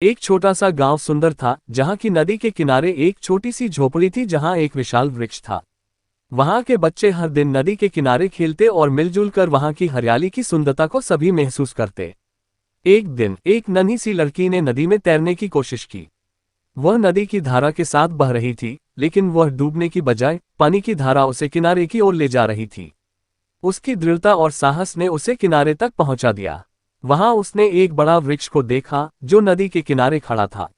एक छोटा सा गांव सुंदर था, जहां की नदी के किनारे एक छोटी सी झोपड़ी थी जहां एक विशाल वृक्ष था। वहां के बच्चे हर दिन नदी के किनारे खेलते और मिलजुल कर वहां की हरियाली की सुंदरता को सभी महसूस करते। एक दिन एक नन्ही सी लड़की ने नदी में तैरने की कोशिश की। वह नदी की धारा के साथ बह रही थी, लेकिन वह डूबने की बजाय पानी की धारा उसे किनारे की ओर ले जा रही थी। उसकी दृढ़ता और साहस ने उसे किनारे तक पहुंचा दिया। वहां उसने एक बड़ा वृक्ष को देखा जो नदी के किनारे खड़ा था।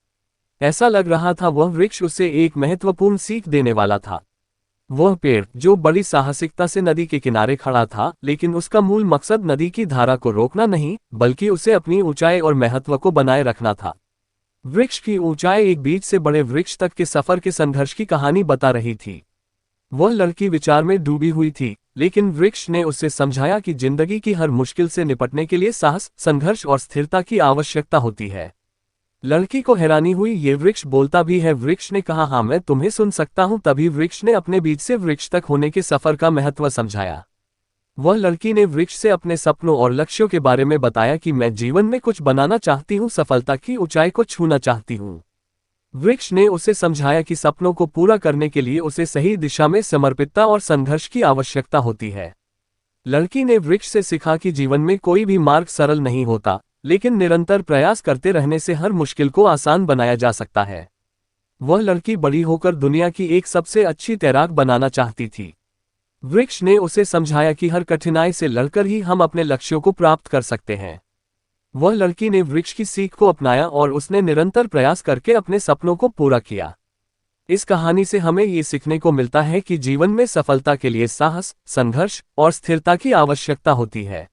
ऐसा लग रहा था वह वृक्ष उसे एक महत्वपूर्ण सीख देने वाला था। वह पेड़ जो बड़ी साहसिकता से नदी के किनारे खड़ा था, लेकिन उसका मूल मकसद नदी की धारा को रोकना नहीं, बल्कि उसे अपनी ऊंचाई और महत्व को बनाए रखना था। वृक्ष की ऊंचाई एक बीज से बड़े वृक्ष तक के सफर के संघर्ष की कहानी बता रही थी। वह लड़की विचार में डूबी हुई थी, लेकिन वृक्ष ने उसे समझाया कि जिंदगी की हर मुश्किल से निपटने के लिए साहस, संघर्ष और स्थिरता की आवश्यकता होती है। लड़की को हैरानी हुई, ये वृक्ष बोलता भी है। वृक्ष ने कहा, हाँ, मैं तुम्हें सुन सकता हूँ। तभी वृक्ष ने अपने बीज से वृक्ष तक होने के सफर का महत्व समझाया। वह लड़की ने वृक्ष से अपने सपनों और लक्ष्यों के बारे में बताया कि मैं जीवन में कुछ बनाना चाहती हूँ, सफलता की ऊंचाई को छूना चाहती हूँ। वृक्ष ने उसे समझाया कि सपनों को पूरा करने के लिए उसे सही दिशा में समर्पितता और संघर्ष की आवश्यकता होती है। लड़की ने वृक्ष से सीखा कि जीवन में कोई भी मार्ग सरल नहीं होता, लेकिन निरंतर प्रयास करते रहने से हर मुश्किल को आसान बनाया जा सकता है। वह लड़की बड़ी होकर दुनिया की एक सबसे अच्छी तैराक बनाना चाहती थी। वृक्ष ने उसे समझाया कि हर कठिनाई से लड़कर ही हम अपने लक्ष्यों को प्राप्त कर सकते हैं। वह लड़की ने वृक्ष की सीख को अपनाया और उसने निरंतर प्रयास करके अपने सपनों को पूरा किया। इस कहानी से हमें ये सीखने को मिलता है कि जीवन में सफलता के लिए साहस, संघर्ष और स्थिरता की आवश्यकता होती है।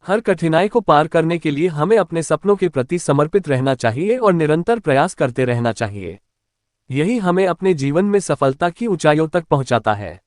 हर कठिनाई को पार करने के लिए हमें अपने सपनों के प्रति समर्पित रहना चाहिए और निरंतर प्रयास करते रहना चाहिए। यही हमें अपने जीवन में सफलता की ऊंचाइयों तक पहुंचाता है।